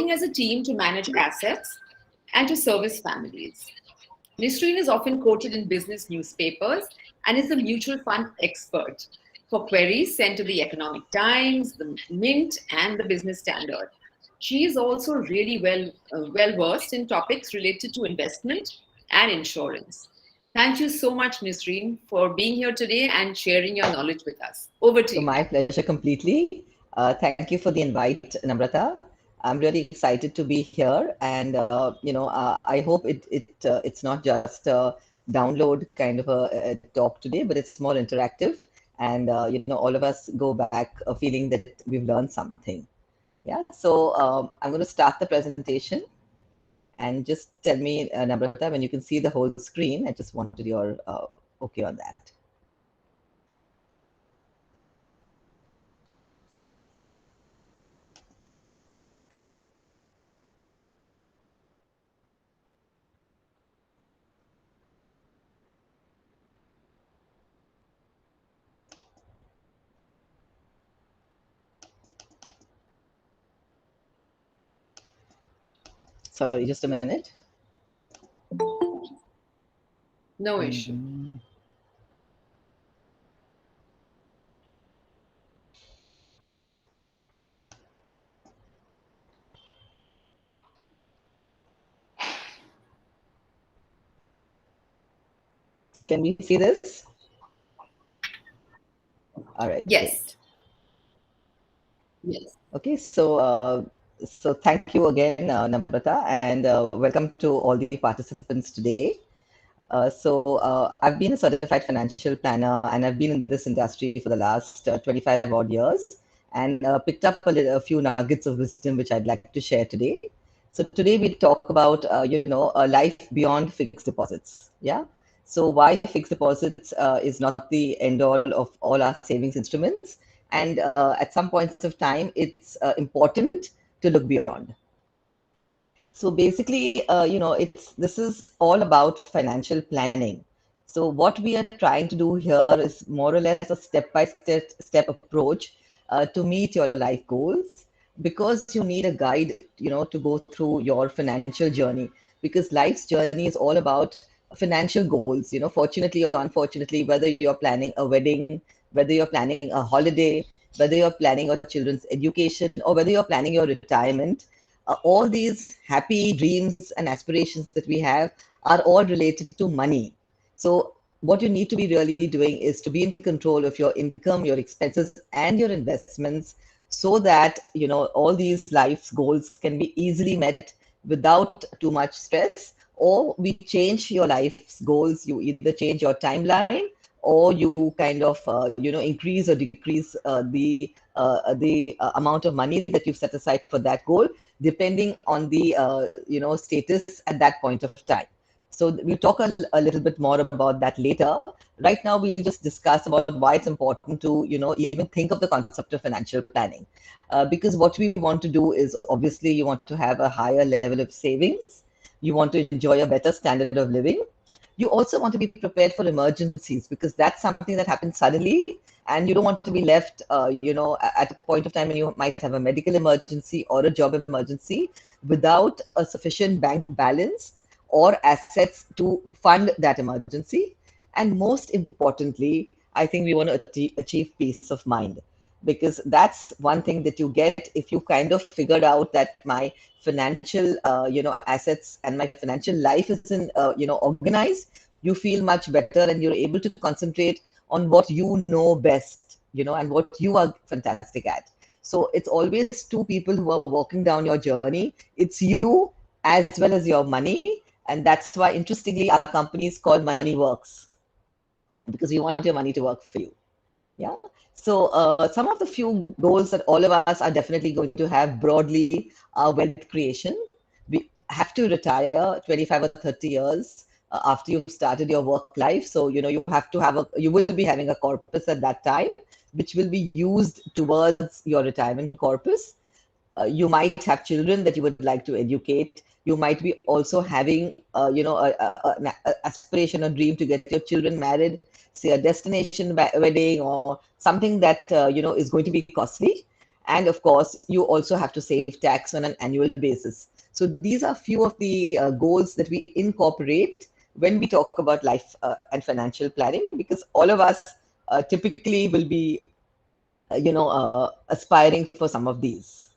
working as a team to manage assets and to service families. Nisreen is often quoted in business newspapers and is a mutual fund expert for queries sent to the Economic Times, the Mint, and the Business Standard. She is also really well versed in topics related to investment and insurance. Thank you so much, Nisreen, for being here today and sharing your knowledge with us. Over to So you. my pleasure completely. Thank you for the invite, Namrata. I'm really excited to be here, and I hope it's not just a download kind of a talk today, but it's more interactive, and all of us go back feeling that we've learned something. Yeah. So I'm going to start the presentation, and just tell me, Namrata, when you can see the whole screen. I just wanted your okay on that. Sorry, just a minute. No issue. Can we see this? All right, Yes. great. Yes. Okay, so thank you again, Namrata, and welcome to all the participants today. I've been a certified financial planner, and I've been in this industry for the last 25 odd years, and picked up a few nuggets of wisdom which I'd like to share today. So today we talk about a life beyond fixed deposits. Yeah. So why fixed deposits is not the end all of all our savings instruments, and at some points of time it's important to look beyond. So basically, it's this is all about financial planning. So what we are trying to do here is more or less a step-by-step approach to meet your life goals, because you need a guide, to go through your financial journey, because life's journey is all about financial goals. Fortunately or unfortunately, whether you're planning a wedding, whether you're planning a holiday, whether you're planning your children's education, or whether you're planning your retirement, all these happy dreams and aspirations that we have are all related to money. So what you need to be really doing is to be in control of your income, your expenses, and your investments, so that all these life's goals can be easily met without too much stress. Or we change your life's goals, you either change your timeline, or you kind of increase or decrease the amount of money that you've set aside for that goal, depending on the status at that point of time. So we'll talk a little bit more about that later. Right now, we'll just discuss about why it's important to even think of the concept of financial planning, because what we want to do is, obviously, you want to have a higher level of savings, you want to enjoy a better standard of living. You also want to be prepared for emergencies, because that's something that happens suddenly, and you don't want to be left at a point of time when you might have a medical emergency or a job emergency without a sufficient bank balance or assets to fund that emergency. And most importantly, I think we want to achieve peace of mind, because that's one thing that you get if you kind of figured out that my financial assets and my financial life is organized. You feel much better, and you're able to concentrate on what you know best, and what you are fantastic at. So it's always two people who are walking down your journey. It's you as well as your money. And that's why, interestingly, our company is called Money Works, because we want your money to work for you. Yeah. So some of the few goals that all of us are definitely going to have broadly are wealth creation. We have to retire 25 or 30 years after you've started your work life. So, you have to you will be having a corpus at that time, which will be used towards your retirement corpus. You might have children that you would like to educate. You might be also having, an aspiration or dream to get your children married, say a destination wedding or something that, is going to be costly. And of course, you also have to save tax on an annual basis. So these are few of the goals that we incorporate when we talk about life and financial planning, because all of us typically will be, aspiring for some of these.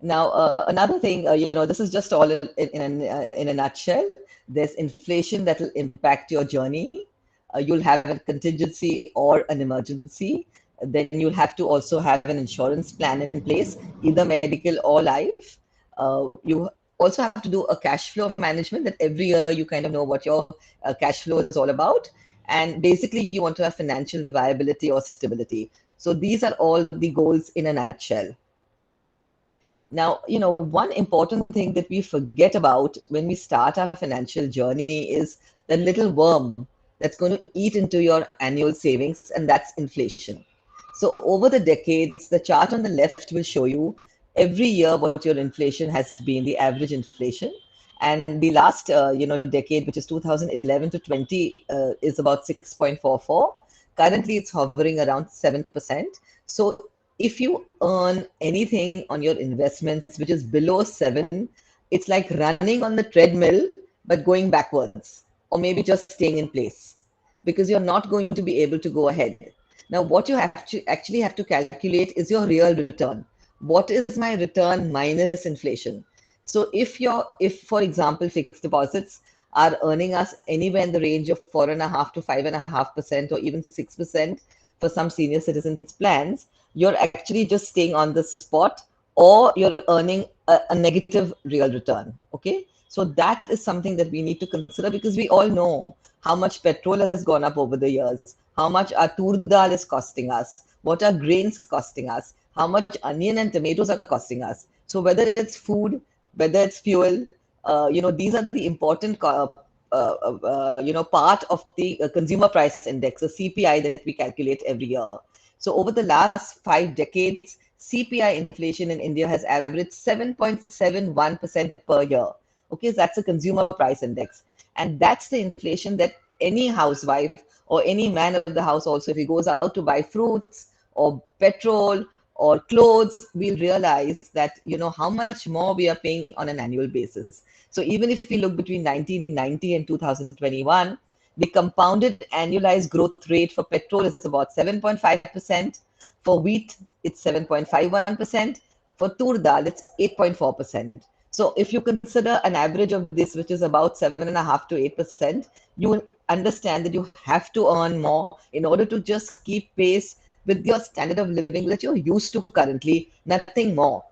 Now, another thing, this is just all in a nutshell. There's inflation that will impact your journey. You'll have a contingency or an emergency. Then you'll have to also have an insurance plan in place, either medical or life. You also have to do a cash flow management, that every year you kind of know what your cash flow is all about. And basically, you want to have financial viability or stability. So these are all the goals in a nutshell. Now, one important thing that we forget about when we start our financial journey is the little worm that's going to eat into your annual savings, and that's inflation. So over the decades, the chart on the left will show you every year what your inflation has been, the average inflation. And the last, decade, which is 2011 to 20, is about 6.44. Currently, it's hovering around 7%. So if you earn anything on your investments which is below 7, it's like running on the treadmill but going backwards, or maybe just staying in place, because you're not going to be able to go ahead. Now, what you have to actually have to calculate is your real return. What is my return minus inflation? So if for example fixed deposits are earning us anywhere in the range of 4.5 to 5.5%, or even 6% for some senior citizens plans, you're actually just staying on the spot, or you're earning a negative real return. Okay, so that is something that we need to consider, because we all know how much petrol has gone up over the years, how much our tur dal is costing us, what are grains costing us, how much onion and tomatoes are costing us. So whether it's food, whether it's fuel, these are the important part of the consumer price index, the CPI, that we calculate every year. So over the last 5 decades, CPI inflation in India has averaged 7.71% per year. Okay, so that's a consumer price index. And that's the inflation that any housewife or any man of the house, also, if he goes out to buy fruits or petrol or clothes, we'll realize that, how much more we are paying on an annual basis. So even if we look between 1990 and 2021, the compounded annualized growth rate for petrol is about 7.5%. For wheat, it's 7.51%. For tur dal, it's 8.4%. So if you consider an average of this, which is about 7.5 to 8%, you will understand that you have to earn more in order to just keep pace with your standard of living that you're used to currently, nothing more.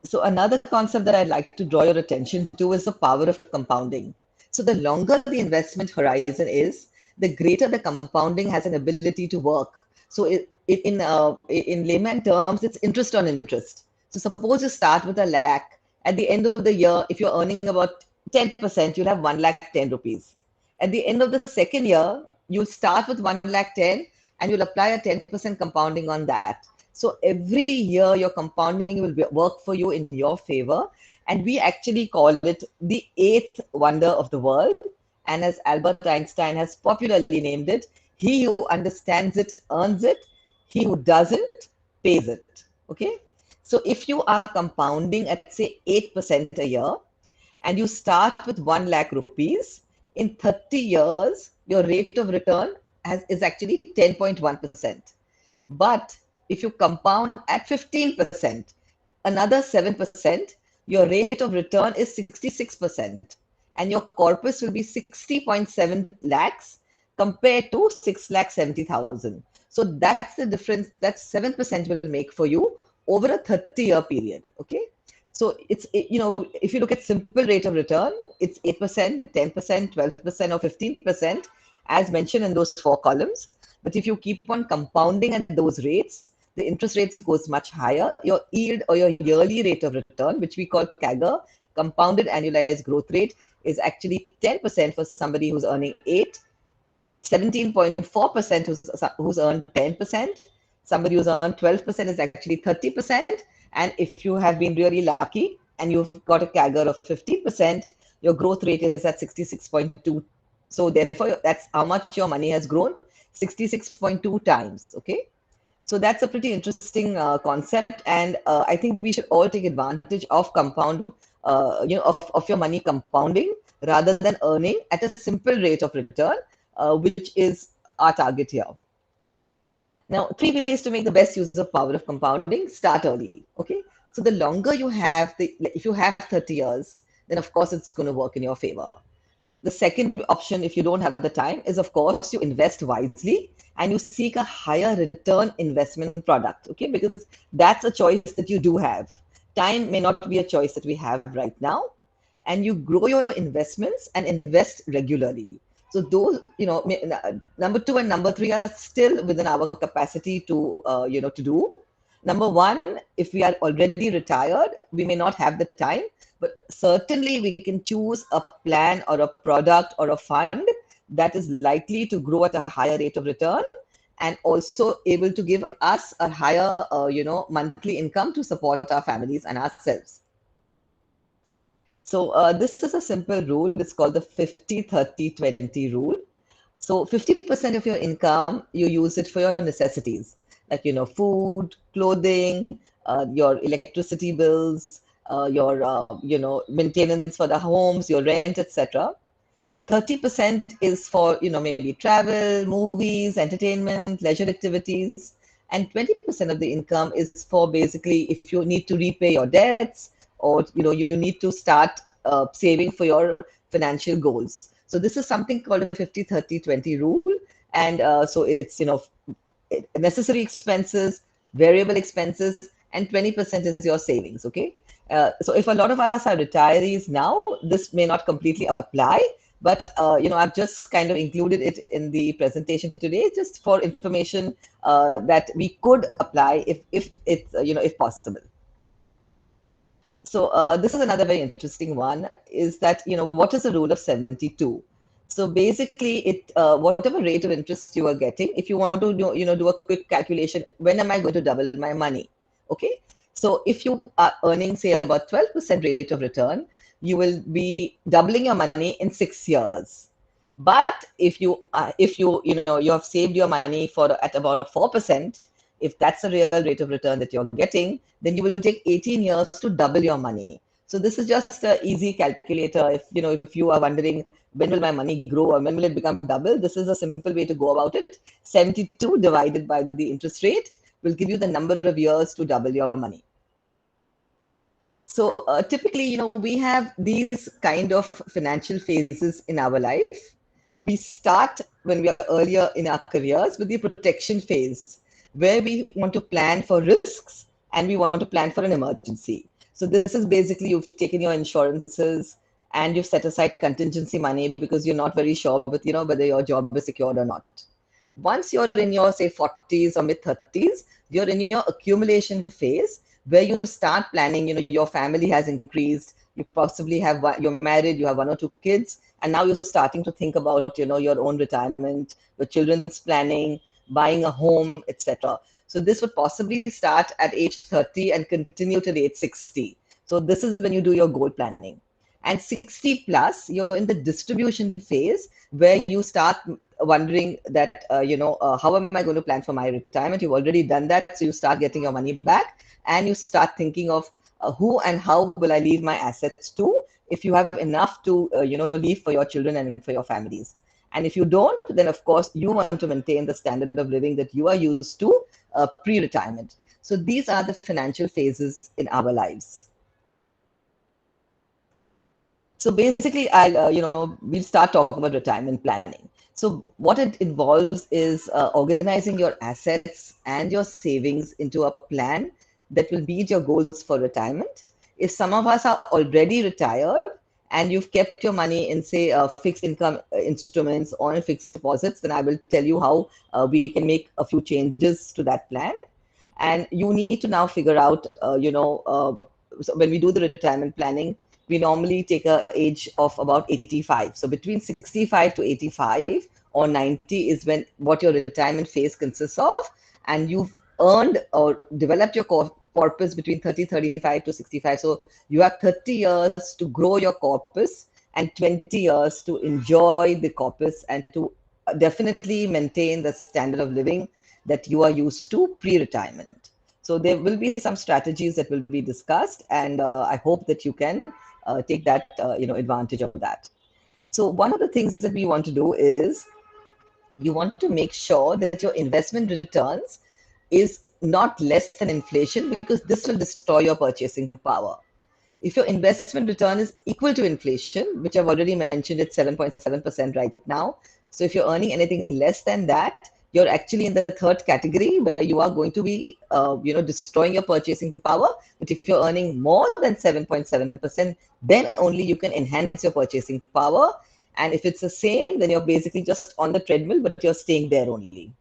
So another concept that I'd like to draw your attention to is the power of compounding. So the longer the investment horizon is, the greater the compounding has an ability to work. So in layman terms, it's interest on interest. So suppose you start with a lakh. At the end of the year, if you're earning about 10%, you'll have 1 lakh 10 rupees. At the end of the second year, you'll start with 1 lakh 10, and you'll apply a 10% compounding on that. So every year your compounding will work for you in your favor. And we actually call it the eighth wonder of the world. And as Albert Einstein has popularly named it, he who understands it earns it, he who doesn't pays it. Okay. So if you are compounding at say 8% a year, and you start with 1 lakh rupees, in 30 years, your rate of return is actually 10.1%. But if you compound at 15%, another 7%, your rate of return is 66%. And your corpus will be 60.7 lakhs compared to 6,70,000. So that's the difference that 7% will make for you over a 30-year period. Okay. So if you look at simple rate of return, it's 8%, 10%, 12%, or 15%, as mentioned in those 4 columns. But if you keep on compounding at those rates, the interest rates goes much higher. Your yield, or your yearly rate of return, which we call CAGR, compounded annualized growth rate, is actually 10% for somebody who's earning 8, 17.4% who's earned 10%. Somebody who's earned 12% is actually 30%. And if you have been really lucky and you've got a CAGR of 15%, your growth rate is at 66.2. So therefore, that's how much your money has grown, 66.2 times. Okay. So that's a pretty interesting concept, and I think we should all take advantage of compound, of your money compounding rather than earning at a simple rate of return, which is our target here. Now, 3 ways to make the best use of power of compounding. Start early. Okay. So the longer you have, if you have 30 years, then of course it's going to work in your favor. The second option, if you don't have the time, is of course you invest wisely and you seek a higher return investment product. Okay. Because that's a choice that you do have. Time may not be a choice that we have right now. And you grow your investments and invest regularly. So those, number two and number three are still within our capacity to, to do. Number one, if we are already retired, we may not have the time, but certainly we can choose a plan or a product or a fund that is likely to grow at a higher rate of return and also able to give us a higher, monthly income to support our families and ourselves. So this is a simple rule. It's called the 50-30-20 rule. So 50% of your income, you use it for your necessities, like, food, clothing, your electricity bills, your, maintenance for the homes, your rent, etc. 30% is for, maybe travel, movies, entertainment, leisure activities. And 20% of the income is for basically if you need to repay your debts or, you need to start saving for your financial goals. So this is something called a 50-30-20 rule. And so it's, necessary expenses, variable expenses, and 20% is your savings, okay? So if a lot of us are retirees now, this may not completely apply, but I've just kind of included it in the presentation today, just for information that we could apply if it's if possible. So this is another very interesting one. Is that what is the rule of 72? So basically, whatever rate of interest you are getting, if you want to do a quick calculation, when am I going to double my money? Okay. So if you are earning, say, about 12% rate of return, you will be doubling your money in 6 years. But if you you have saved your money at about 4%, if that's the real rate of return that you're getting, then you will take 18 years to double your money. So this is just an easy calculator. If you are wondering when will my money grow or when will it become double, this is a simple way to go about it. 72 divided by the interest rate will give you the number of years to double your money. So typically, we have these kind of financial phases in our life. We start when we are earlier in our careers with the protection phase, where we want to plan for risks and we want to plan for an emergency. So this is basically you've taken your insurances and you've set aside contingency money because you're not very sure with, whether your job is secured or not. Once you're in your, say, 40s or mid 30s, you're in your accumulation phase where you start planning, your family has increased, you possibly you're married, you have 1 or 2 kids, and now you're starting to think about, your own retirement, your children's planning, buying a home, etc. So this would possibly start at age 30 and continue till age 60. So this is when you do your goal planning. And 60 plus, you're in the distribution phase where you start wondering that, how am I going to plan for my retirement? You've already done that. So you start getting your money back and you start thinking of who and how will I leave my assets to if you have enough to, leave for your children and for your families. And if you don't, then of course you want to maintain the standard of living that you are used to pre-retirement. So these are the financial phases in our lives. So basically, we'll start talking about retirement planning. So what it involves is organizing your assets and your savings into a plan that will meet your goals for retirement. If some of us are already retired and you've kept your money in, say, fixed income instruments or in fixed deposits, then I will tell you how we can make a few changes to that plan. And you need to now figure out, so when we do the retirement planning, we normally take an age of about 85. So between 65 to 85 or 90 is what your retirement phase consists of. And you've earned or developed your corpus between 35 to 65. So you have 30 years to grow your corpus and 20 years to enjoy the corpus and to definitely maintain the standard of living that you are used to pre-retirement. So there will be some strategies that will be discussed, and I hope that you can take that advantage of that. So one of the things that we want to do is you want to make sure that your investment returns is not less than inflation, because this will destroy your purchasing power. If your investment return is equal to inflation, which I've already mentioned, it's 7.7% right now. So if you're earning anything less than that, you're actually in the third category where you are going to be, destroying your purchasing power. But if you're earning more than 7.7%, then only you can enhance your purchasing power. And if it's the same, then you're basically just on the treadmill, but you're staying there only.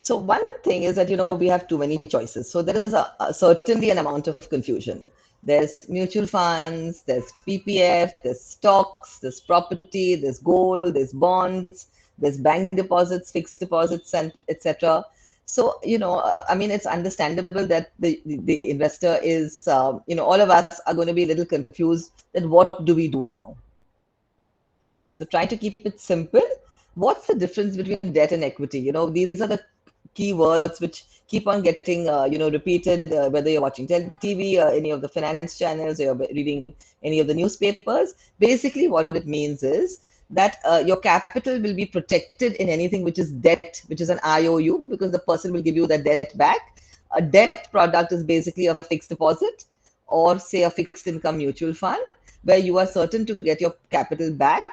So one thing is that, we have too many choices. So there is certainly an amount of confusion. There's mutual funds, there's PPF, there's stocks, there's property, there's gold, there's bonds, there's bank deposits, fixed deposits, and etc. So, it's understandable that the investor is, all of us are going to be a little confused that what do we do now? So try to keep it simple. What's the difference between debt and equity? These are the keywords which keep on getting repeated, whether you're watching TV, any of the finance channels, or you're reading any of the newspapers. Basically what it means is that your capital will be protected in anything which is debt, which is an IOU, because the person will give you the debt back. A debt product is basically a fixed deposit, or say a fixed income mutual fund, where you are certain to get your capital back.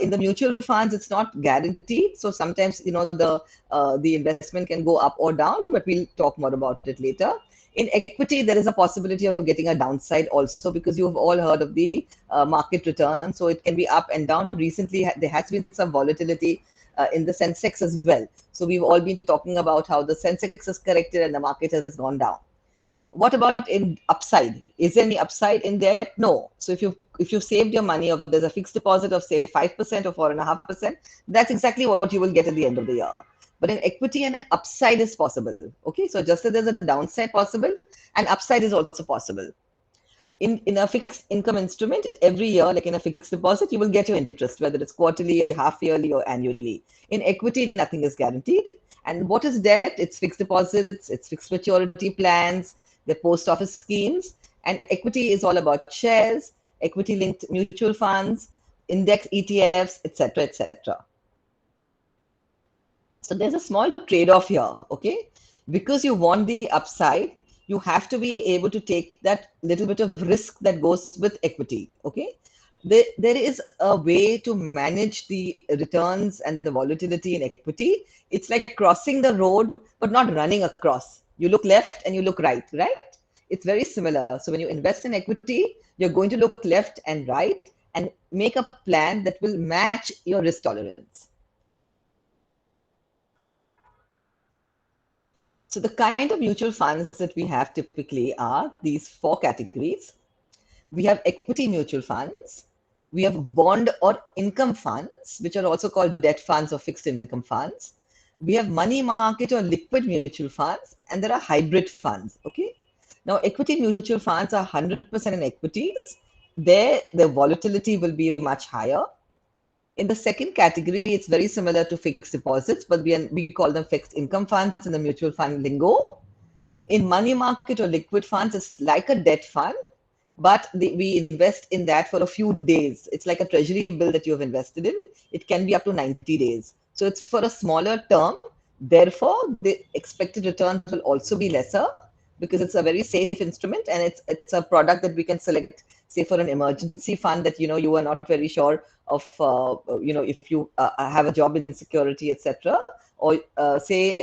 In the mutual funds, it's not guaranteed. So sometimes, the investment can go up or down, but we'll talk more about it later. In equity, there is a possibility of getting a downside also, because you've all heard of the market return. So it can be up and down. Recently, there has been some volatility in the Sensex as well. So we've all been talking about how the Sensex has corrected and the market has gone down. What about in upside? Is there any upside in there? No. So if you've saved your money, or there's a fixed deposit of say 5% or 4.5%, that's exactly what you will get at the end of the year. But in equity, an upside is possible. Okay, so just as there's a downside possible, an upside is also possible. In a fixed income instrument, every year, like in a fixed deposit, you will get your interest, whether it's quarterly, half yearly, or annually. In equity, nothing is guaranteed. And what is debt? It's fixed deposits, it's fixed maturity plans, the post office schemes. And equity is all about shares, equity linked mutual funds, index ETFs, etc., etc. So there's a small trade-off here, okay? Because you want the upside, you have to be able to take that little bit of risk that goes with equity, okay? There is a way to manage the returns and the volatility in equity. It's like crossing the road, but not running across. You look left and you look right, right? It's very similar. So when you invest in equity, you're going to look left and right and make a plan that will match your risk tolerance. So the kind of mutual funds that we have typically are these four categories. We have equity mutual funds. We have bond or income funds, which are also called debt funds or fixed income funds. We have money market or liquid mutual funds, and there are hybrid funds, okay? Now, equity mutual funds are 100% in equities. There, the volatility will be much higher. In the second category, it's very similar to fixed deposits, but we call them fixed income funds in the mutual fund lingo. In money market or liquid funds, it's like a debt fund, but we invest in that for a few days. It's like a treasury bill that you have invested in. It can be up to 90 days. So it's for a smaller term. Therefore, the expected returns will also be lesser, because it's a very safe instrument, and it's a product that we can select, say, for an emergency fund that you are not very sure of, if you have a job insecurity, etc., or say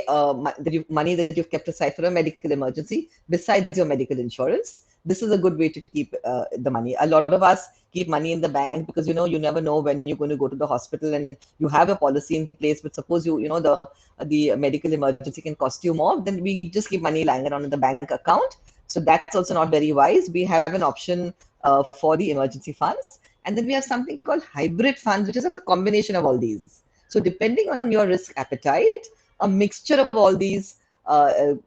money that you've kept aside for a medical emergency besides your medical insurance. This is a good way to keep the money. A lot of us keep money in the bank because you never know when you're going to go to the hospital, and you have a policy in place, but suppose the medical emergency can cost you more, then we just keep money lying around in the bank account. So that's also not very wise. We have an option for the emergency funds. And then we have something called hybrid funds, which is a combination of all these. So depending on your risk appetite, a mixture of all these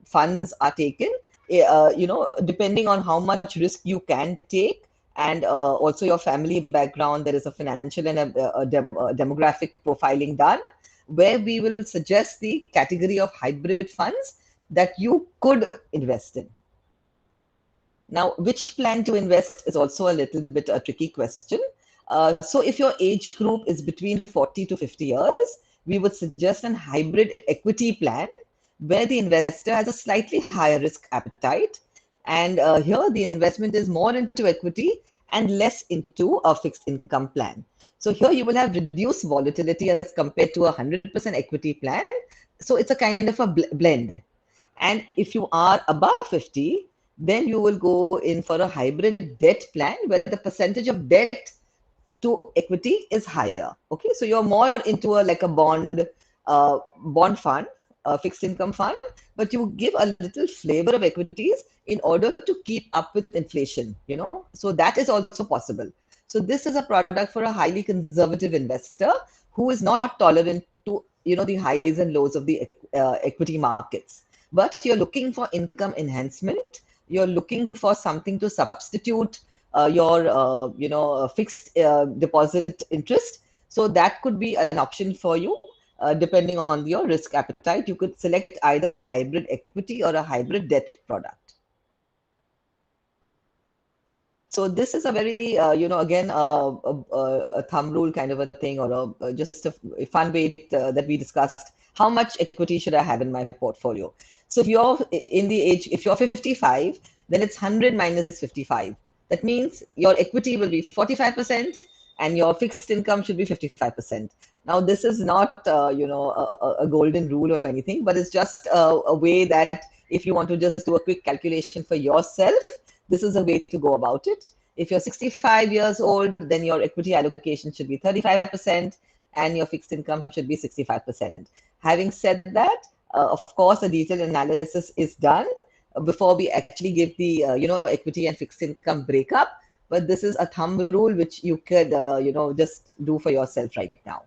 funds are taken, depending on how much risk you can take. and also your family background. There is a financial and a demographic profiling done, where we will suggest the category of hybrid funds that you could invest in. Now, which plan to invest is also a little bit a tricky question. So if your age group is between 40 to 50 years, we would suggest an hybrid equity plan where the investor has a slightly higher risk appetite. And here the investment is more into equity and less into a fixed income plan. So here you will have reduced volatility as compared to a 100% equity plan. So it's a kind of a blend. And if you are above 50, then you will go in for a hybrid debt plan where the percentage of debt to equity is higher. Okay, so you're more into a like a bond fund, a fixed income fund, but you give a little flavor of equities in order to keep up with inflation. So that is also possible. So this is a product for a highly conservative investor who is not tolerant to the highs and lows of the equity markets. But you're looking for income enhancement. You're looking for something to substitute your fixed deposit interest. So that could be an option for you depending on your risk appetite. You could select either hybrid equity or a hybrid debt product. So this is a very, again, a thumb rule kind of a thing, or just a fun way that we discussed. How much equity should I have in my portfolio? So if you're in the age, if you're 55, then it's 100 minus 55. That means your equity will be 45% and your fixed income should be 55%. Now, this is not, a golden rule or anything, but it's just a way that if you want to just do a quick calculation for yourself, this is a way to go about it. If you're 65 years old, then your equity allocation should be 35% and your fixed income should be 65%. Having said that, of course, a detailed analysis is done before we actually give the equity and fixed income breakup. But this is a thumb rule which you could just do for yourself right now.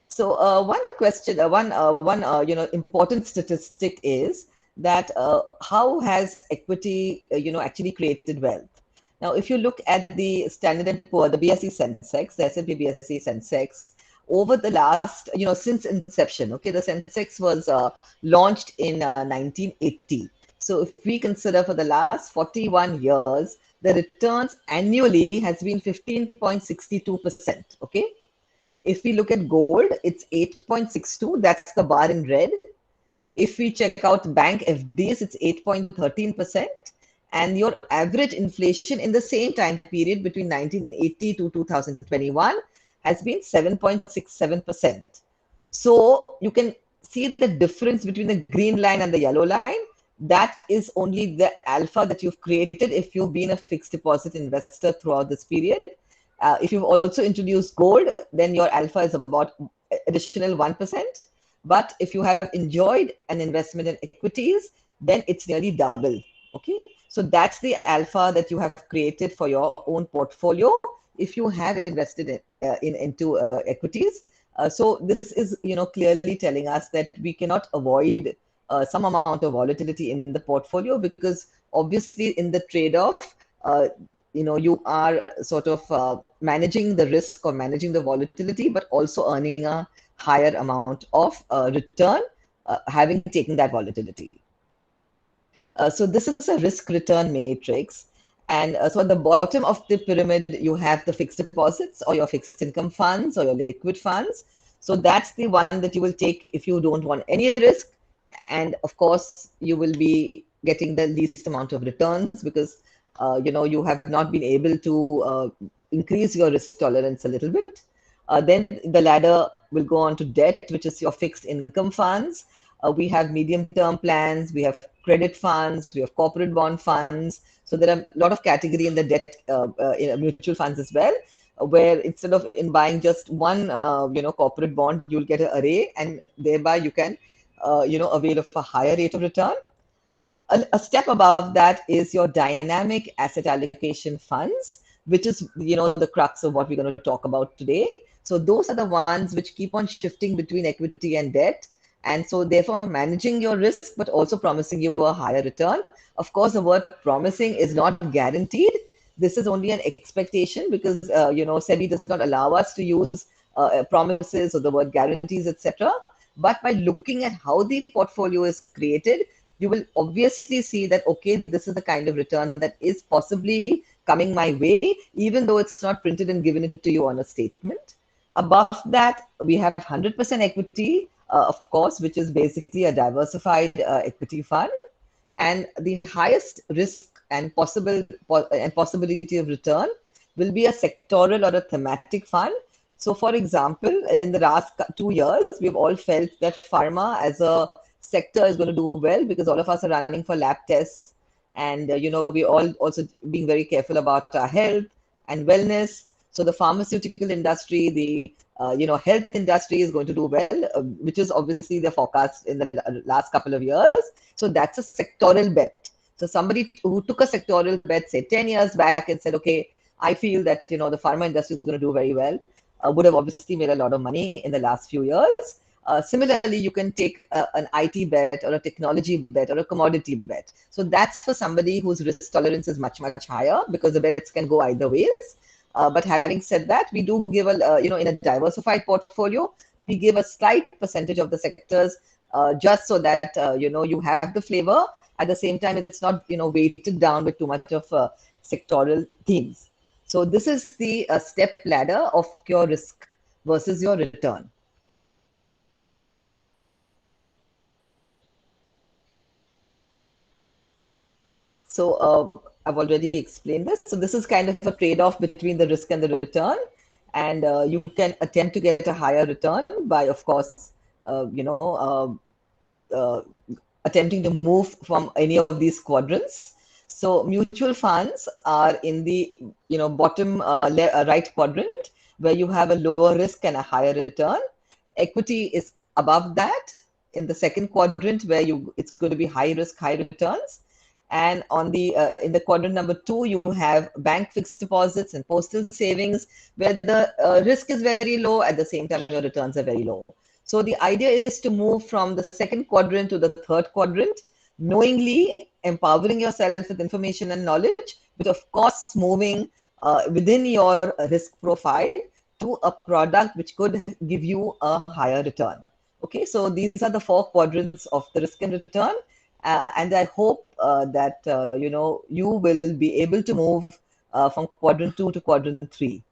So one question, one important statistic is that how has equity actually created wealth? Now, if you look at the Standard & Poor, the BSE Sensex, the S&P BSE Sensex, over the last, since inception, okay, the Sensex was launched in 1980. So if we consider for the last 41 years, the returns annually has been 15.62%, okay? If we look at gold, it's 8.62, that's the bar in red. If we check out bank FDs, it's 8.13%. And your average inflation in the same time period between 1980 to 2021 has been 7.67%. So you can see the difference between the green line and the yellow line. That is only the alpha that you've created if you've been a fixed deposit investor throughout this period. If you've also introduced gold, then your alpha is about additional 1%. But if you have enjoyed an investment in equities, then it's nearly double. Okay, so that's the alpha that you have created for your own portfolio if you have invested into equities. So this is clearly telling us that we cannot avoid some amount of volatility in the portfolio, because obviously in the trade-off, you are sort of managing the risk or managing the volatility, but also earning a higher amount of return, having taken that volatility. So this is a risk return matrix. And so at the bottom of the pyramid, you have the fixed deposits or your fixed income funds or your liquid funds. So that's the one that you will take if you don't want any risk. And of course, you will be getting the least amount of returns because you have not been able to increase your risk tolerance a little bit. Then the ladder will go on to debt, which is your fixed income funds. We have medium-term plans, we have credit funds, we have corporate bond funds. So there are a lot of category in the debt in mutual funds as well, where instead of buying just one corporate bond, you'll get an array, and thereby you can avail of a higher rate of return. A step above that is your dynamic asset allocation funds, which is the crux of what we're going to talk about today. So those are the ones which keep on shifting between equity and debt. And so therefore managing your risk, but also promising you a higher return. Of course, the word promising is not guaranteed. This is only an expectation because, SEBI does not allow us to use promises or the word guarantees, etc. But by looking at how the portfolio is created, you will obviously see that, okay, this is the kind of return that is possibly coming my way, even though it's not printed and given it to you on a statement. Above that, we have 100% equity, of course, which is basically a diversified equity fund. And the highest risk and possibility of return will be a sectoral or a thematic fund. So, for example, in the last 2 years, we've all felt that pharma as a sector is going to do well because all of us are running for lab tests, and we all also being very careful about our health and wellness. So, the pharmaceutical industry, the health industry is going to do well, which is obviously the forecast in the last couple of years. So that's a sectoral bet. So somebody who took a sectoral bet, say 10 years back, and said, okay, I feel that the pharma industry is going to do very well, would have obviously made a lot of money in the last few years. Similarly, you can take an IT bet or a technology bet or a commodity bet. So that's for somebody whose risk tolerance is much, much higher because the bets can go either ways. But having said that, we do give in a diversified portfolio, we give a slight percentage of the sectors just so that you have the flavor. At the same time, it's not weighted down with too much of sectoral themes. So this is the step ladder of your risk versus your return. So I've already explained this. So this is kind of a trade-off between the risk and the return, and you can attempt to get a higher return by, of course, uh, you know. Attempting to move from any of these quadrants. So mutual funds are in the bottom right quadrant, where you have a lower risk and a higher return. Equity is above that in the second quadrant, where it's going to be high risk, high returns. And on the in the quadrant number 2, you have bank fixed deposits and postal savings, where the risk is very low. At the same time, your returns are very low. So the idea is to move from the second quadrant to the third quadrant, knowingly empowering yourself with information and knowledge, but of course moving within your risk profile to a product which could give you a higher return. Okay, so these are the 4 quadrants of the risk and return. And I hope that you will be able to move from quadrant 2 to quadrant 3.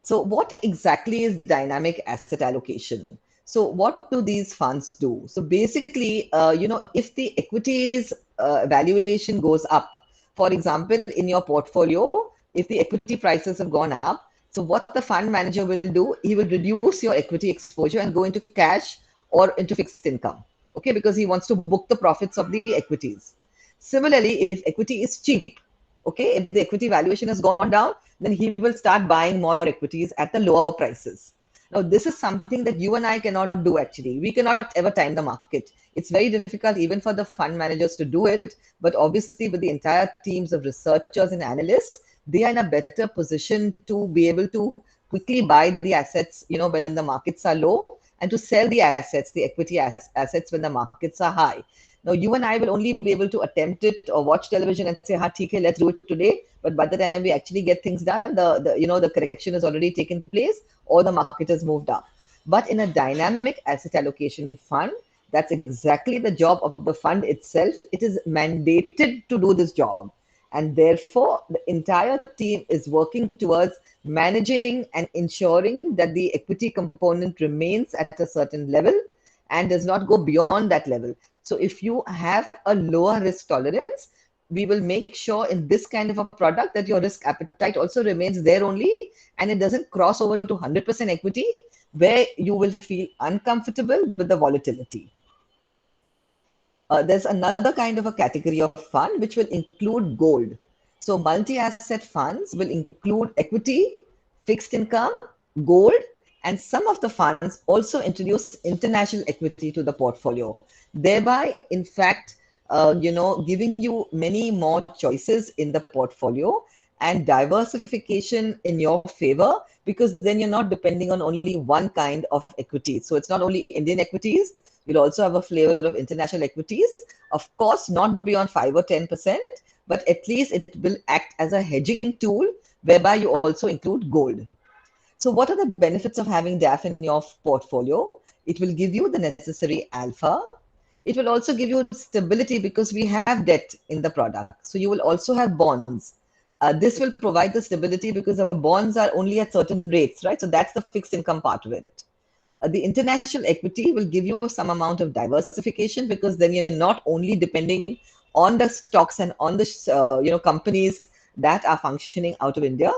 So what exactly is dynamic asset allocation? So what do these funds do? So basically, if the equities valuation goes up, for example, in your portfolio, if the equity prices have gone up, so what the fund manager will do, he will reduce your equity exposure and go into cash or into fixed income. Okay, because he wants to book the profits of the equities. Similarly, if equity is cheap, okay, if the equity valuation has gone down, then he will start buying more equities at the lower prices. Now, this is something that you and I cannot do actually. We cannot ever time the market. It's very difficult even for the fund managers to do it. But obviously, with the entire teams of researchers and analysts, they are in a better position to be able to quickly buy the assets, when the markets are low, and to sell the assets, the equity assets, when the markets are high. Now, you and I will only be able to attempt it or watch television and say, "Ha, theek hai, let's do it today." But by the time we actually get things done, the correction has already taken place or the market has moved up. But in a dynamic asset allocation fund, that's exactly the job of the fund itself. It is mandated to do this job. And therefore, the entire team is working towards managing and ensuring that the equity component remains at a certain level and does not go beyond that level. So if you have a lower risk tolerance, we will make sure in this kind of a product that your risk appetite also remains there only, and it doesn't cross over to 100% equity, where you will feel uncomfortable with the volatility. There's another kind of a category of fund which will include gold. So multi-asset funds will include equity, fixed income, gold, and some of the funds also introduce international equity to the portfolio, thereby, in fact, giving you many more choices in the portfolio. and diversification in your favor, because then you're not depending on only one kind of equity. So it's not only Indian equities, you'll also have a flavor of international equities. Of course, not beyond 5 or 10%, but at least it will act as a hedging tool whereby you also include gold. So what are the benefits of having DAF in your portfolio? It will give you the necessary alpha. It will also give you stability because we have debt in the product. So you will also have bonds. This will provide the stability because the bonds are only at certain rates, right? So that's the fixed income part of it. The international equity will give you some amount of diversification because then you're not only depending on the stocks and on the companies that are functioning out of India,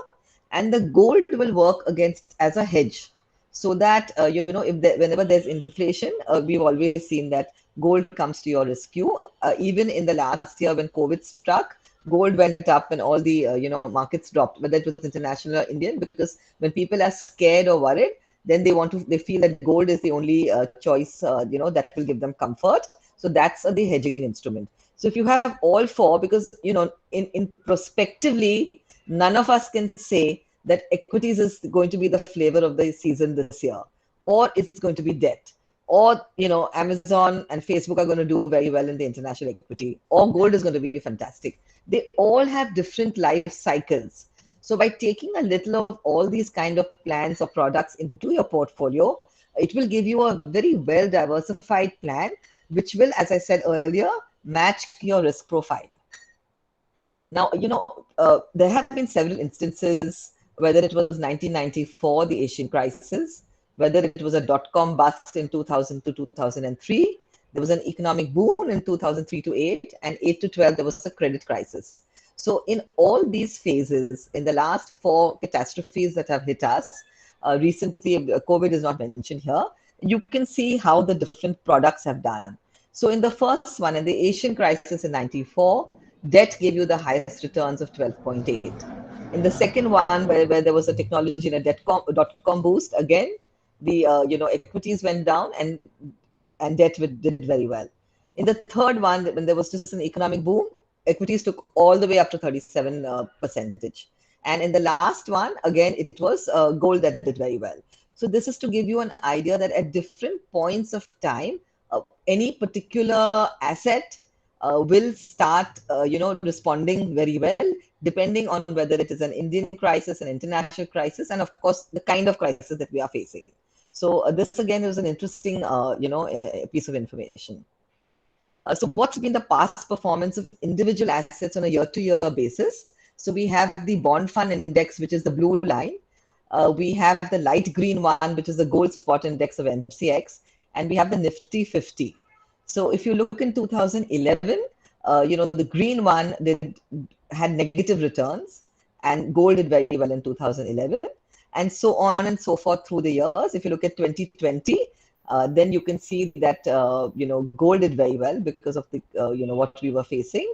and the gold will work against as a hedge, so that whenever there's inflation, we've always seen that gold comes to your rescue. Even in the last year when COVID struck, gold went up and all the markets dropped, whether it was international or Indian, because when people are scared or worried, then they feel that gold is the only choice that will give them comfort. So that's the hedging instrument. So if you have all four, because in prospectively, none of us can say that equities is going to be the flavor of the season this year, or it's going to be debt, or Amazon and Facebook are going to do very well in the international equity, or gold is going to be fantastic. They all have different life cycles. So by taking a little of all these kind of plans or products into your portfolio, it will give you a very well diversified plan, which will, as I said earlier, match your risk profile. Now, there have been several instances, whether it was 1994, the Asian crisis, whether it was a dot-com bust in 2000 to 2003, there was an economic boom in 2003 to 8, and 8 to 12, there was a credit crisis. So in all these phases, in the last 4 catastrophes that have hit us, recently, COVID is not mentioned here, you can see how the different products have done. So in the first one, in the Asian crisis in 94, debt gave you the highest returns of 12.8. In the second one, where there was a technology and a dot-com boost, again, the equities went down and debt did very well. In the third one, when there was just an economic boom, equities took all the way up to 37%. And in the last one, again, it was gold that did very well. So this is to give you an idea that at different points of time, any particular asset will start, responding very well, depending on whether it is an Indian crisis, an international crisis, and of course, the kind of crisis that we are facing. So this again is an interesting, piece of information. So what's been the past performance of individual assets on a year-to-year basis? So we have the bond fund index, which is the blue line. We have the light green one, which is the gold spot index of MCX, and we have the Nifty 50. So if you look in 2011, the green one had negative returns, and gold did very well in 2011, and so on and so forth through the years. If you look at 2020, then you can see that gold did very well because of the what we were facing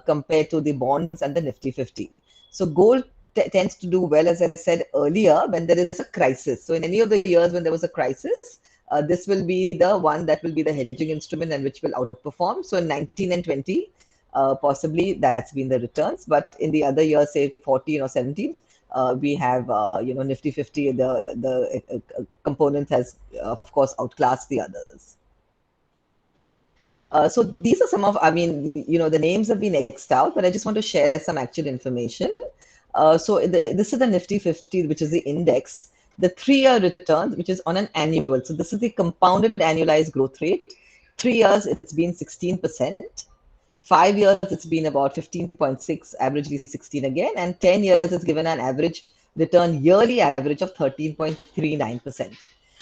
compared to the bonds and the Nifty 50. So gold tends to do well, as I said earlier, when there is a crisis. So in any of the years when there was a crisis, this will be the one that will be the hedging instrument and which will outperform. So in 19 and 20, possibly that's been the returns. But in the other years, say 14 or 17, we have Nifty 50. The component has, of course, outclassed the others. So these are some of, the names have been X'd out, but I just want to share some actual information. So this is the Nifty 50, which is the index. The 3-year return, which is on an annual. So this is the compounded annualized growth rate. 3 years, it's been 16%. 5 years, it's been about 15.6, averagely 16 again. And 10 years, it's given an average return, yearly average of 13.39%.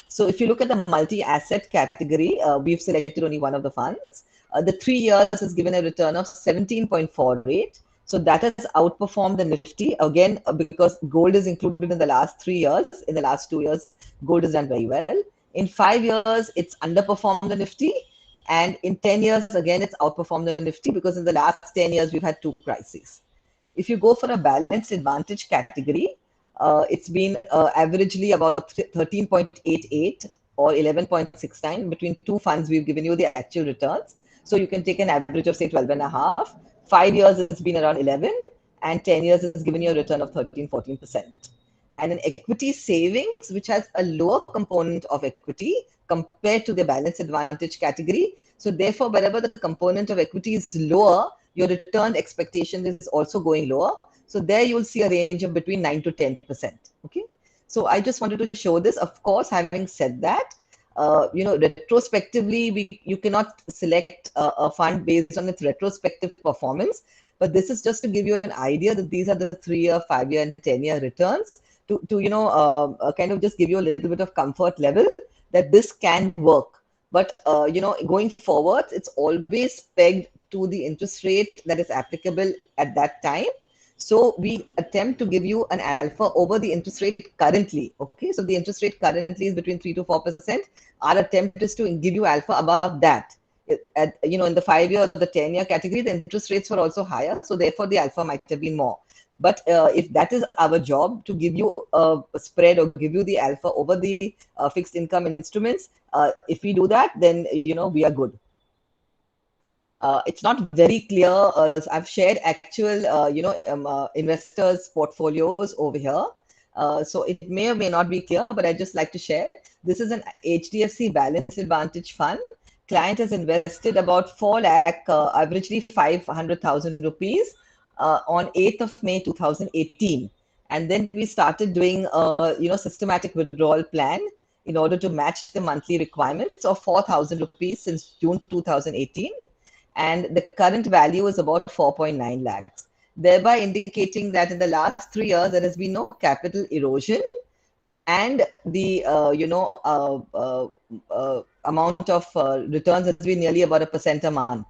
So if you look at the multi-asset category, we've selected only one of the funds. The 3 years has given a return of 17.48. So that has outperformed the Nifty, again, because gold is included in the last 3 years. In the last 2 years, gold has done very well. In 5 years, it's underperformed the Nifty. And in 10 years, again, it's outperformed the Nifty because in the last 10 years, we've had 2 crises. If you go for a balanced advantage category, it's been averagely about 13.88 or 11.69. Between 2 funds, we've given you the actual returns. So you can take an average of, say, 12.5. 5 years, it's been around 11. and 10 years has given you a return of 13-14%. And an equity savings, which has a lower component of equity compared to the balance advantage category. So therefore, wherever the component of equity is lower, your return expectation is also going lower. So there you'll see a range of between 9 to 10%. Okay. So I just wanted to show this. Of course, having said that, retrospectively, you cannot select a fund based on its retrospective performance. But this is just to give you an idea that these are the 3-year, 5-year, and 10-year returns to kind of just give you a little bit of comfort level that this can work. But going forward, it's always pegged to the interest rate that is applicable at that time. So we attempt to give you an alpha over the interest rate currently. Okay, so the interest rate currently is between 3 to 4%. Our attempt is to give you alpha above that. In the 5-year, the 10-year category, the interest rates were also higher, so therefore the alpha might have been more. But if that is our job, to give you a spread or give you the alpha over the fixed income instruments, if we do that, then we are good. It's not very clear. I've shared actual investors' portfolios over here. So it may or may not be clear, but I'd just like to share. This is an HDFC Balance Advantage Fund. Client has invested about 4 lakh, averagely 500,000 rupees on 8th of May 2018. And then we started doing a systematic withdrawal plan in order to match the monthly requirements of 4,000 rupees since June 2018. And the current value is about 4.9 lakhs, thereby indicating that in the last 3 years, there has been no capital erosion, and the amount of returns has been nearly about 1% a month.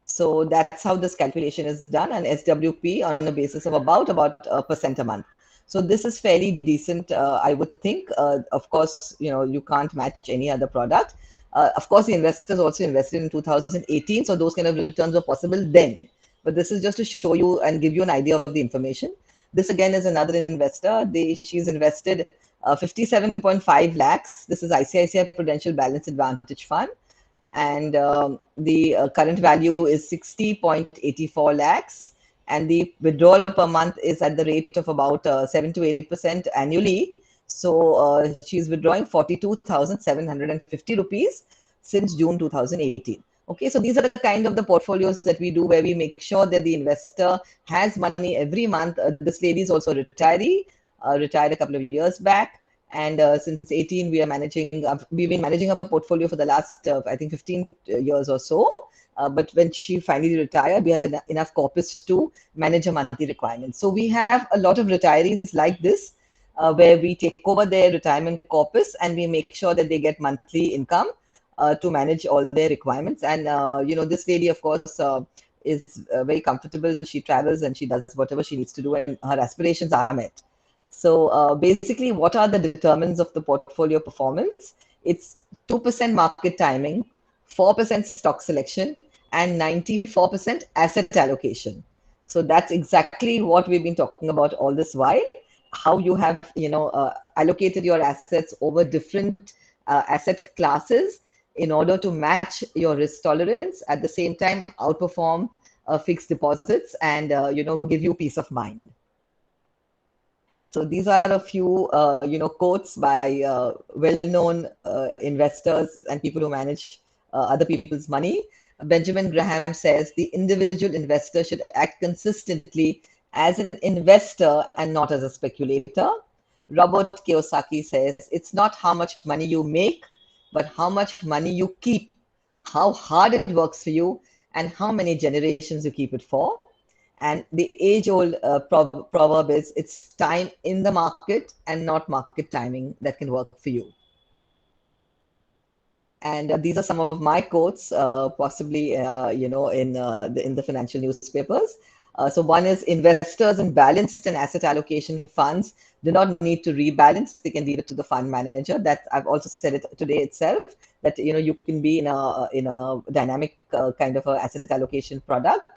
So that's how this calculation is done, and SWP on a basis of about 1% a month. So this is fairly decent, I would think. Of course, you can't match any other product. Of course, the investors also invested in 2018, so those kind of returns were possible then. But this is just to show you and give you an idea of the information. This again is another investor. She's invested 57.5 lakhs. This is ICICI Prudential Balance Advantage Fund. And the current value is 60.84 lakhs. And the withdrawal per month is at the rate of about 7 to 8% annually. So she's withdrawing 42,750 rupees since June 2018. Okay, so these are the kind of the portfolios that we do, where we make sure that the investor has money every month. This lady is also a retiree, retired a couple of years back. And since 18, we've been managing a portfolio for the last, I think, 15 years or so. But when she finally retired, we had enough corpus to manage a monthly requirement. So we have a lot of retirees like this, where we take over their retirement corpus and we make sure that they get monthly income to manage all their requirements. And this lady, of course, is very comfortable. She travels and she does whatever she needs to do, and her aspirations are met. So basically, what are the determinants of the portfolio performance? It's 2% market timing, 4% stock selection, and 94% asset allocation. So that's exactly what we've been talking about all this while. How you have allocated your assets over different asset classes in order to match your risk tolerance, at the same time outperform fixed deposits and give you peace of mind. So these are a few quotes by well-known investors and people who manage other people's money. Benjamin Graham says the individual investor should act consistently as an investor and not as a speculator. Robert Kiyosaki says it's not how much money you make, but how much money you keep, how hard it works for you, and how many generations you keep it for. And the age-old proverb is, it's time in the market and not market timing that can work for you. And these are some of my quotes, possibly in the financial newspapers. So one is, investors in balanced and asset allocation funds do not need to rebalance. They can leave it to the fund manager. That I've also said it today itself, that you can be in a dynamic kind of a asset allocation product.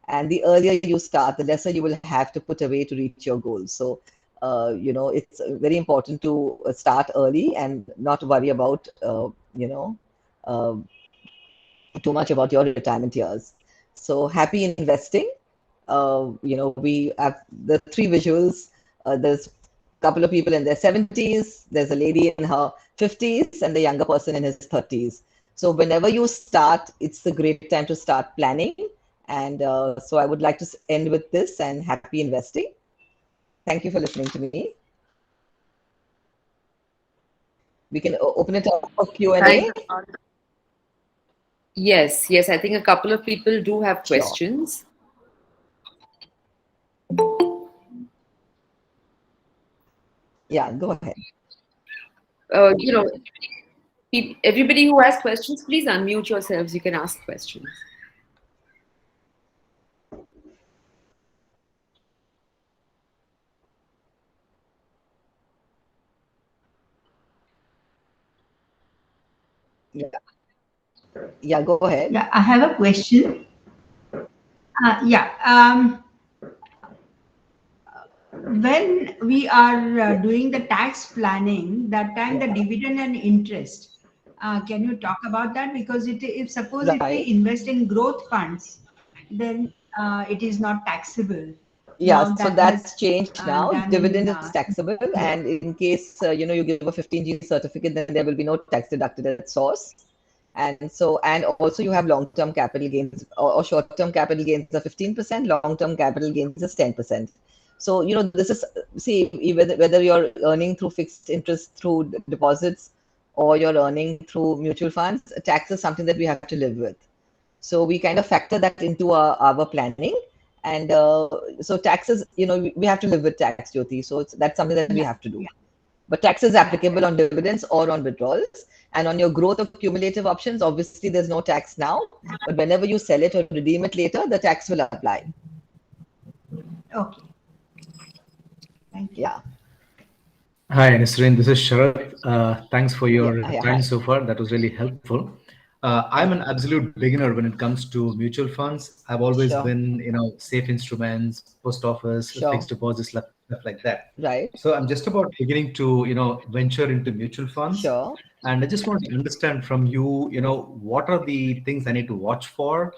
And the earlier you start, the lesser you will have to put away to reach your goals. So it's very important to start early and not worry about too much about your retirement years. So happy investing. we have the three visuals. There's a couple of people in their 70s, there's a lady in her 50s, and the younger person in his 30s. So whenever you start, it's a great time to start planning. And so I would like to end with this, and happy investing. Thank you for listening to me. We can open it up for Q&A. Yes, I think a couple of people do have Sure. questions. Yeah, go ahead. Everybody who has questions, please unmute yourselves. You can ask questions. Yeah, go ahead. Yeah, I have a question. When we are doing the tax planning, that time the dividend and interest. Can you talk about that? Because if suppose if we Right. invest in growth funds, then it is not taxable. Yeah, Now so that that's has changed now. done Dividend in is taxable, and in case you give a 15G certificate, then there will be no tax deducted at source. And also you have long-term capital gains or short-term capital gains are 15%, long-term capital gains is 10%. So this is, see, whether you're earning through fixed interest through deposits or you're earning through mutual funds, tax is something that we have to live with. So we kind of factor that into our planning. And so taxes, we have to live with tax, Jyoti. So that's something that we have to do. But tax is applicable on dividends or on withdrawals. And on your growth or cumulative options, obviously there's no tax now. But whenever you sell it or redeem it later, the tax will apply. Okay. Thank you. Yeah. Hi, Nisreen. This is Sharath. Thanks for your Yeah, time hi. so far. That was really helpful. I'm an absolute beginner when it comes to mutual funds. I've always Sure. been, safe instruments, post office, Sure. fixed deposits, stuff like that. Right. So I'm just about beginning to, venture into mutual funds. Sure. And I just want to understand from you, what are the things I need to watch for?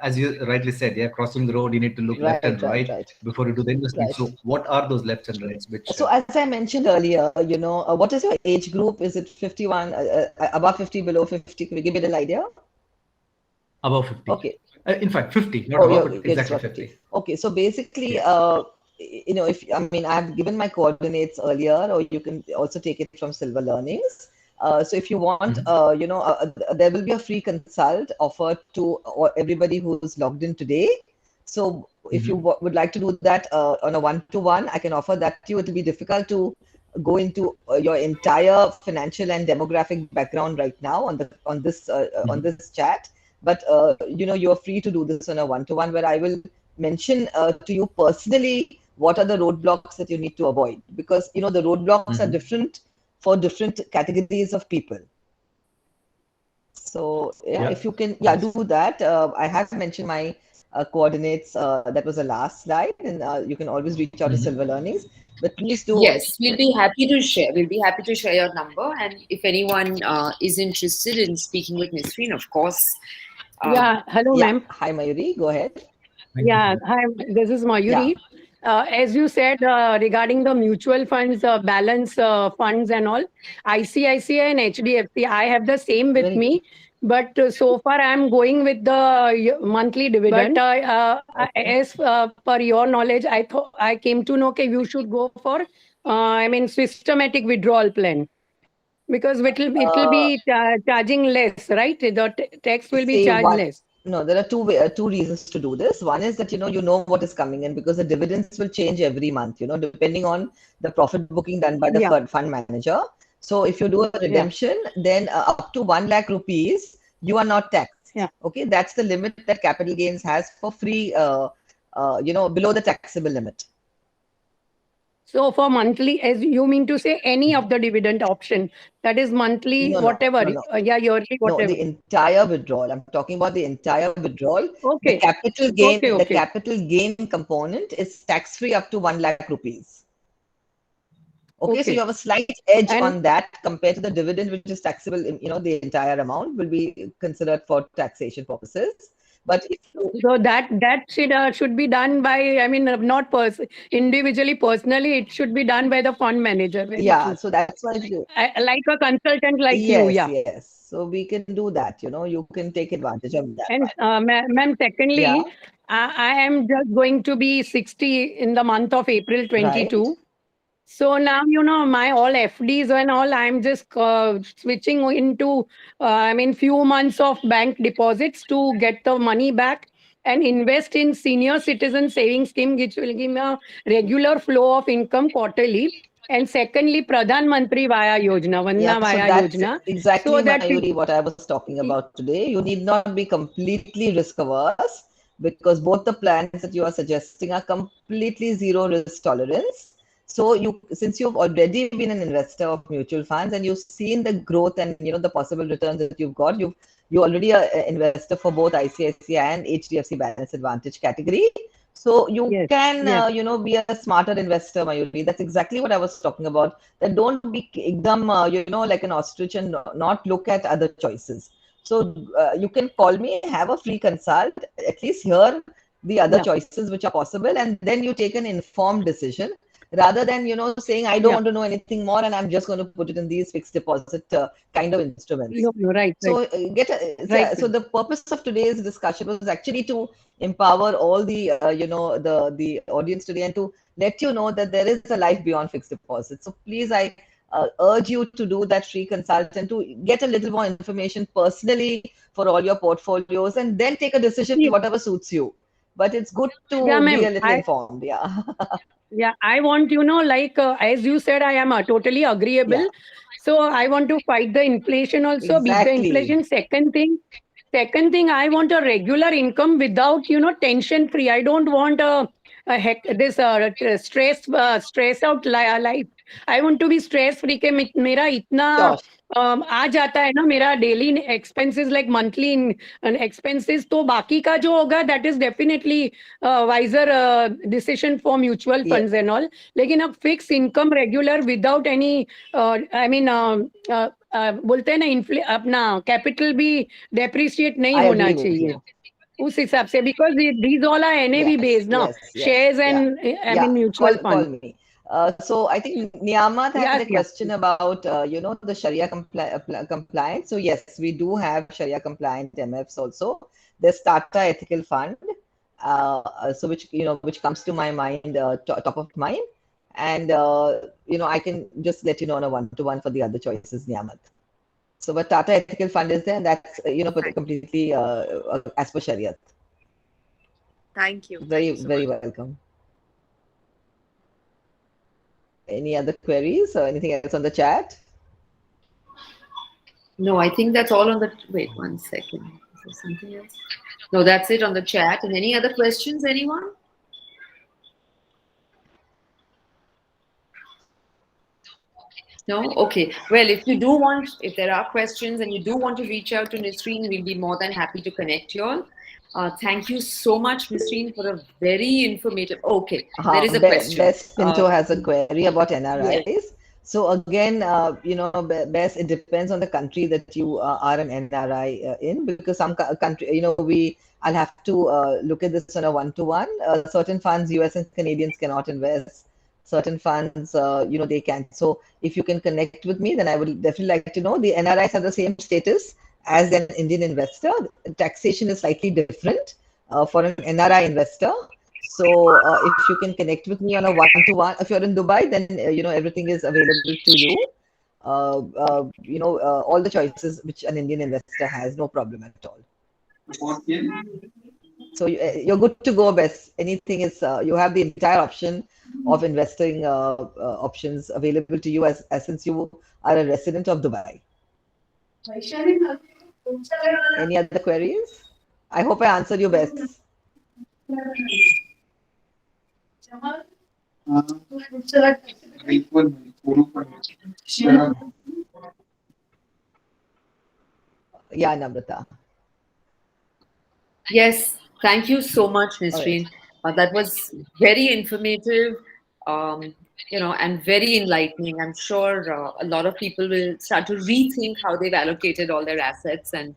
As you rightly said, yeah, crossing the road, you need to look left and right before you do the investment. Right. So what are those lefts and rights? Which So as I mentioned earlier, what is your age group? Is it 51, above 50, below 50? Can we give it an idea? above 50. Okay. In fact, 50, not above, but exactly 50. Okay, so basically, Yeah. I've given my coordinates earlier, or you can also take it from Silver Learnings. So if you want, there will be a free consult offered to everybody who's logged in today. So if you would like to do that on a one-to-one, I can offer that to you. It will be difficult to go into your entire financial and demographic background right now on this chat. But you're free to do this on a one-to-one, where I will mention to you personally what are the roadblocks that you need to avoid, because the roadblocks are different for different categories of people. So if you can do that. I have mentioned my coordinates. That was the last slide, and you can always reach out to Silver Learnings. But please do. Yes, we'll be happy to share. We'll be happy to share your number, and if anyone is interested in speaking with Nisreen, of course. Hello, ma'am. Hi, Mayuri. Go ahead. Hi. This is Mayuri. As you said regarding the mutual funds, balance funds and all, ICICI and HDFC, I have the same with me. But so far, I'm going with the monthly dividend. But as per your knowledge, I came to know that you should go for, systematic withdrawal plan, because it will be charging less, right? The tax will be charged less. No, there are two reasons to do this. One is that you know what is coming in, because the dividends will change every month, depending on the profit booking done by the fund manager. So if you do a redemption, then up to 1 lakh rupees, you are not taxed. Okay, that's the limit that capital gains has for free, below the taxable limit. So for monthly, as you mean to say, any of the dividend option, that is monthly, whatever, yearly, whatever. No, the entire withdrawal. I'm talking about the entire withdrawal. Okay. The capital gain, Okay. the capital gain component is tax-free up to 1 lakh rupees. Okay, so you have a slight edge on that compared to the dividend, which is taxable. The entire amount will be considered for taxation purposes. But if you, So that should be done by, I mean, not individually, personally, it should be done by the fund manager. Very true. so that's why Like a consultant like you, yes, yeah. yes. So we can do that. You can take advantage of that And one. ma'am, Yeah, secondly, I am just going to be 60 in the month of April right. 22. So now, my all FDs and all, I'm just switching into, I mean, few months of bank deposits to get the money back and invest in senior citizen savings scheme, which will give me a regular flow of income quarterly. And secondly, Pradhan Mantri Vaya Yojana, Yeah, Vanna so Vaya that's Yojana, exactly, so that Mayuri, what I was talking about today. You need not be completely risk averse because both the plans that you are suggesting are completely zero risk tolerance. So since you've already been an investor of mutual funds and you've seen the growth and the possible returns that you've got, you already are an investor for both ICICI and HDFC Balance Advantage category. So you yes, can, yes, be a smarter investor, Mayuri. That's exactly what I was talking about. That don't be ekdam, like an ostrich and not look at other choices. So you can call me, have a free consult, at least hear the other yeah, choices which are possible, and then you take an informed decision rather than saying I don't yeah. want to know anything more and I'm just going to put it in these fixed deposit kind of instruments. No, right, So right, right, so the purpose of today's discussion was actually to empower all the the audience today and to let you know that there is a life beyond fixed deposits. So please, I urge you to do that free consult and to get a little more information personally for all your portfolios and then take a decision right. whatever suits you. But it's good Yeah, to be ma'am. a little informed. Yeah. Yeah, I want, like, as you said, I am totally agreeable. Yeah, So I want to fight the inflation also, beat the exactly. inflation. Second thing, I want a regular income without, tension free. I don't want a heck, this stress out life. I want to be stress free. के मेरा इतना Sure. आ जाता है ना मेरा daily expenses like monthly expenses, तो बाकी का जो होगा that is definitely wiser decision for mutual Yeah, funds and all. लेकिन अब fix income regular without any, I mean, बोलते हैं ना, अपना कैपिटल भी डेप्रिशिएट नहीं I होना agree with चाहिए you. उस हिसाब से, because these all are NAV Yes, based ना, yes, yes. Shares Yeah, and I yeah. Mean mutual Call fund. me. So I think Niyamat had Yes, a yeah. question about the Sharia compliance. So yes, we do have Sharia compliant MFs also. There's Tata Ethical Fund, so which comes to my mind, top of mind, and I can just let you know on a one-to-one for the other choices, Niyamat. So but Tata Ethical Fund is there, and that's completely as per Sharia. Thank you. Very, Thank you so very much. welcome. Any other queries or anything else on the chat? No, I think that's all on the. Wait 1 second. Is there something else? No, that's it on the chat. And any other questions, anyone? No? Okay. Well, if there are questions and you do want to reach out to Nisreen, we'll be more than happy to connect you all. Thank you so much, Nisreen, for a very informative. Okay, there is a question. Bess Pinto has a query about Yes. NRIs. So again, Bess, it depends on the country that you are an NRI in, because some country, I'll have to look at this on a one-to-one. Certain funds, US and Canadians cannot invest. Certain funds, they can. So if you can connect with me, then I would definitely like to know. The NRIs have the same status as an Indian investor. Taxation is slightly different for an NRI investor. So if you can connect with me on a one-to-one, if you're in Dubai, then everything is available to you. All the choices which an Indian investor has, no problem at all. So you're good to go, Bess. Anything is, you have the entire option of investing options available to you as since you are a resident of Dubai. Any other queries? I hope I answered you, Bess. Yeah, Namrata. Yes, thank you so much, All right. Nisreen. That was very informative, and very enlightening. I'm sure a lot of people will start to rethink how they've allocated all their assets and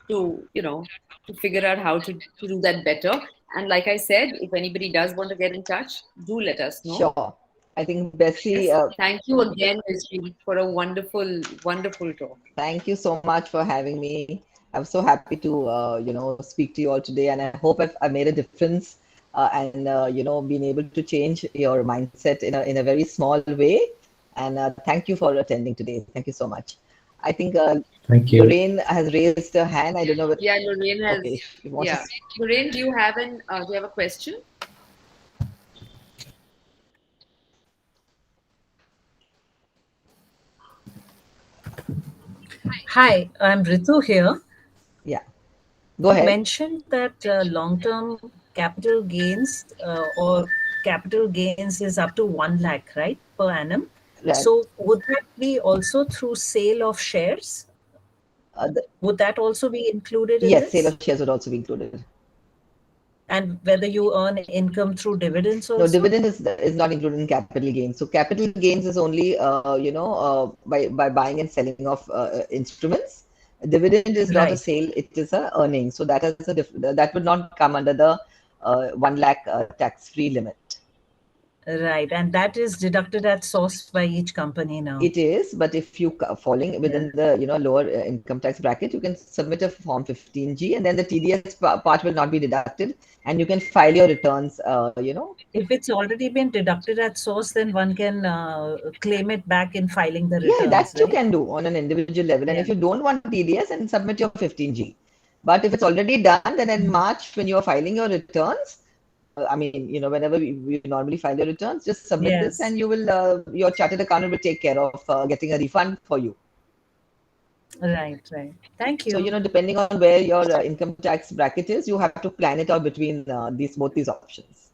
to, to figure out how to do that better. And like I said, if anybody does want to get in touch, do let us know. Sure. I think Bessie. Yes. Thank you again, Nisreen, for a wonderful, wonderful talk. Thank you so much for having me. I'm so happy to speak to you all today, and I hope I made a difference and been able to change your mindset in a very small way. And thank you for attending today. Thank you so much. I think Thank you. Lorraine has raised her hand. I don't know. Yeah, Lorraine has. Okay, if you want to Lorraine, do you have a question? Hi, I'm Ritu here. Yeah, go ahead. You mentioned that long-term capital gains or capital gains is up to 1 lakh, right, per annum. Right. So would that be also through sale of shares? Would that also be included in Yes, this? sale of shares would also be included. And whether you earn income through dividends also? No, dividend is not included in capital gains. So capital gains is only by buying and selling of instruments. Dividend is not a Right. sale; it is a earning. So that has that would not come under the 1 lakh tax-free limit. Right, and that is deducted at source by each company now. It is, but if you falling within the lower income tax bracket, you can submit a form 15G, and then the TDS part will not be deducted, and you can file your returns. If it's already been deducted at source, then one can claim it back in filing the returns. Yeah, that you right? can do on an individual level. And if you don't want TDS, then submit your 15G. But if it's already done, then in March, when you're filing your returns, whenever we normally file your returns, just submit this, and you will your chartered accountant will take care of getting a refund for you. Right. Thank you. So, depending on where your income tax bracket is, you have to plan it out between both these options.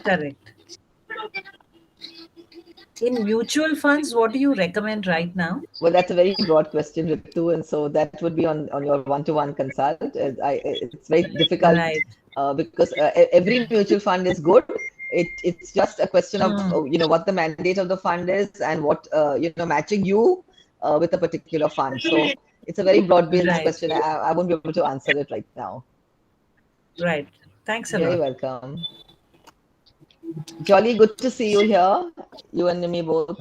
Correct. In mutual funds, what do you recommend right now? Well, that's a very broad question, Ritu, and so that would be on your one-to-one consult. It's very difficult because every mutual fund is good. It's just a question of what the mandate of the fund is and what matching you with a particular fund. So it's a very broad-based question. I won't be able to answer it right now. Right. Thanks a lot. Very welcome. Jolly, good to see you here. You and me both.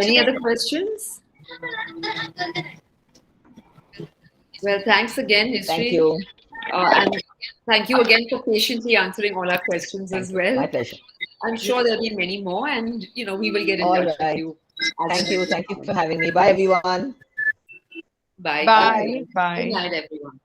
Any other questions? Well, thanks again, Nisreen. Thank you. And thank you again for patiently answering all our questions as well. My pleasure. I'm sure there'll be many more, and we will get in touch with you. Thank you for having me. Bye, everyone. Bye. Bye. Good night, everyone.